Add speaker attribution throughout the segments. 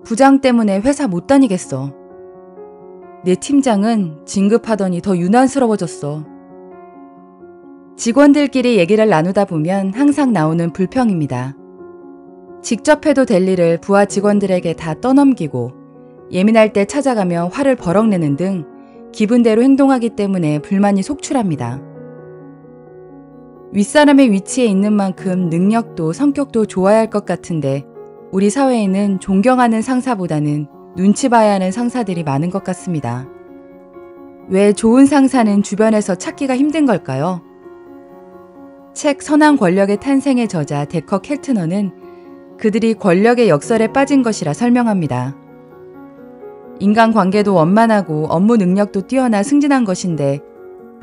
Speaker 1: 부장 때문에 회사 못 다니겠어. 내 팀장은 진급하더니 더 유난스러워졌어. 직원들끼리 얘기를 나누다 보면 항상 나오는 불평입니다. 직접 해도 될 일을 부하 직원들에게 다 떠넘기고 예민할 때 찾아가며 화를 버럭내는 등 기분대로 행동하기 때문에 불만이 속출합니다. 윗사람의 위치에 있는 만큼 능력도 성격도 좋아야 할 것 같은데 우리 사회에는 존경하는 상사보다는 눈치 봐야 하는 상사들이 많은 것 같습니다. 왜 좋은 상사는 주변에서 찾기가 힘든 걸까요? 책 선한 권력의 탄생의 저자 데커 켈트너는 그들이 권력의 역설에 빠진 것이라 설명합니다. 인간관계도 원만하고 업무 능력도 뛰어나 승진한 것인데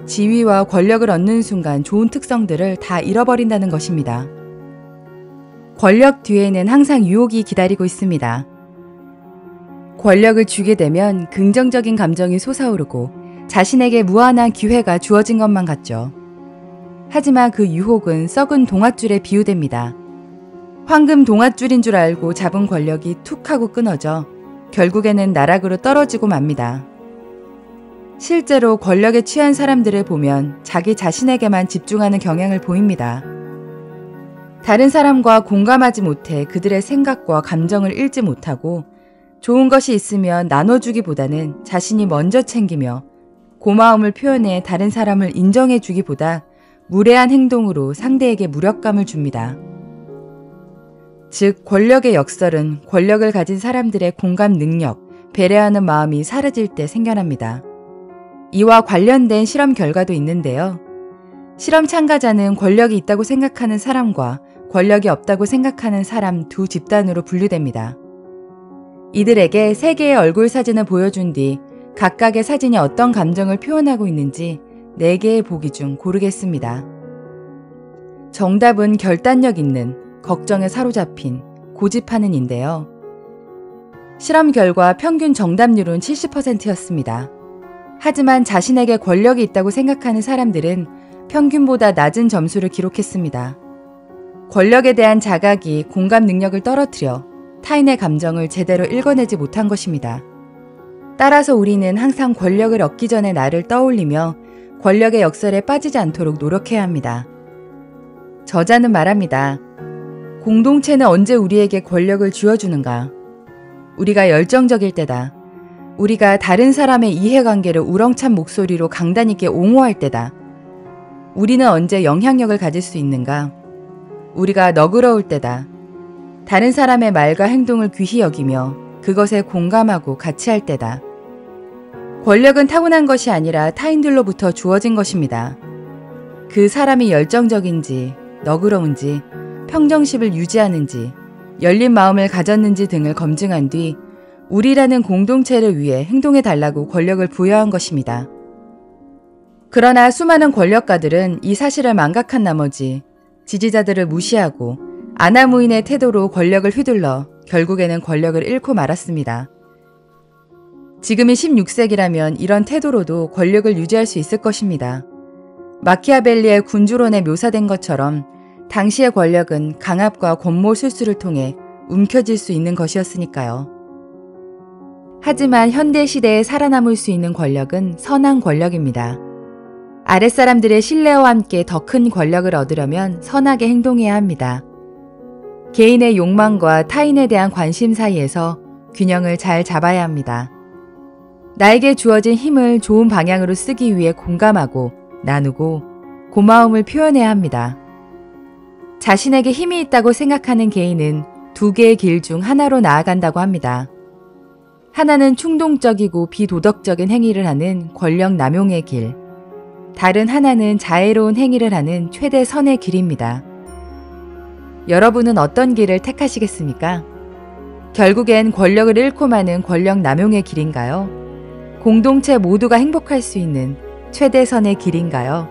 Speaker 1: 지위와 권력을 얻는 순간 좋은 특성들을 다 잃어버린다는 것입니다. 권력 뒤에는 항상 유혹이 기다리고 있습니다. 권력을 쥐게 되면 긍정적인 감정이 솟아오르고 자신에게 무한한 기회가 주어진 것만 같죠. 하지만 그 유혹은 썩은 동아줄에 비유됩니다. 황금 동아줄인 줄 알고 잡은 권력이 툭 하고 끊어져 결국에는 나락으로 떨어지고 맙니다. 실제로 권력에 취한 사람들을 보면 자기 자신에게만 집중하는 경향을 보입니다. 다른 사람과 공감하지 못해 그들의 생각과 감정을 읽지 못하고 좋은 것이 있으면 나눠주기보다는 자신이 먼저 챙기며 고마움을 표현해 다른 사람을 인정해주기보다 무례한 행동으로 상대에게 무력감을 줍니다. 즉 권력의 역설은 권력을 가진 사람들의 공감 능력, 배려하는 마음이 사라질 때 생겨납니다. 이와 관련된 실험 결과도 있는데요. 실험 참가자는 권력이 있다고 생각하는 사람과 권력이 없다고 생각하는 사람 두 집단으로 분류됩니다. 이들에게 3개의 얼굴 사진을 보여준 뒤 각각의 사진이 어떤 감정을 표현하고 있는지 4개의 보기 중 고르겠습니다. 정답은 결단력 있는, 걱정에 사로잡힌, 고집하는 인데요. 실험 결과 평균 정답률은 70%였습니다. 하지만 자신에게 권력이 있다고 생각하는 사람들은 평균보다 낮은 점수를 기록했습니다. 권력에 대한 자각이 공감 능력을 떨어뜨려 타인의 감정을 제대로 읽어내지 못한 것입니다. 따라서 우리는 항상 권력을 얻기 전에 나를 떠올리며 권력의 역설에 빠지지 않도록 노력해야 합니다. 저자는 말합니다. 공동체는 언제 우리에게 권력을 쥐어주는가? 우리가 열정적일 때다. 우리가 다른 사람의 이해관계를 우렁찬 목소리로 강단 있게 옹호할 때다. 우리는 언제 영향력을 가질 수 있는가? 우리가 너그러울 때다. 다른 사람의 말과 행동을 귀히 여기며 그것에 공감하고 같이 할 때다. 권력은 타고난 것이 아니라 타인들로부터 주어진 것입니다. 그 사람이 열정적인지, 너그러운지, 평정심을 유지하는지, 열린 마음을 가졌는지 등을 검증한 뒤 우리라는 공동체를 위해 행동해달라고 권력을 부여한 것입니다. 그러나 수많은 권력가들은 이 사실을 망각한 나머지 지지자들을 무시하고 아나무인의 태도로 권력을 휘둘러 결국에는 권력을 잃고 말았습니다. 지금이 16세기라면 이런 태도로도 권력을 유지할 수 있을 것입니다. 마키아벨리의 군주론에 묘사된 것처럼 당시의 권력은 강압과 권모술수를 통해 움켜쥘 수 있는 것이었으니까요. 하지만 현대시대에 살아남을 수 있는 권력은 선한 권력입니다. 아랫사람들의 신뢰와 함께 더 큰 권력을 얻으려면 선하게 행동해야 합니다. 개인의 욕망과 타인에 대한 관심 사이에서 균형을 잘 잡아야 합니다. 나에게 주어진 힘을 좋은 방향으로 쓰기 위해 공감하고 나누고 고마움을 표현해야 합니다. 자신에게 힘이 있다고 생각하는 개인은 2개의 길 중 하나로 나아간다고 합니다. 하나는 충동적이고 비도덕적인 행위를 하는 권력 남용의 길, 다른 하나는 자애로운 행위를 하는 최대 선의 길입니다. 여러분은 어떤 길을 택하시겠습니까? 결국엔 권력을 잃고 마는 권력 남용의 길인가요? 공동체 모두가 행복할 수 있는 최대선의 길인가요?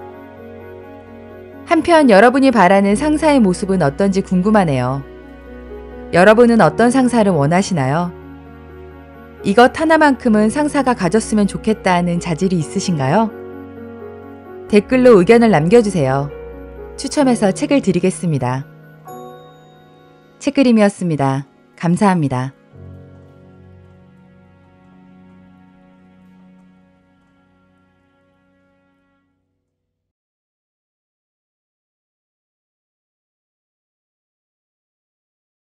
Speaker 1: 한편 여러분이 바라는 상사의 모습은 어떤지 궁금하네요. 여러분은 어떤 상사를 원하시나요? 이것 하나만큼은 상사가 가졌으면 좋겠다는 자질이 있으신가요? 댓글로 의견을 남겨주세요. 추첨해서 책을 드리겠습니다. 책그림이었습니다. 감사합니다.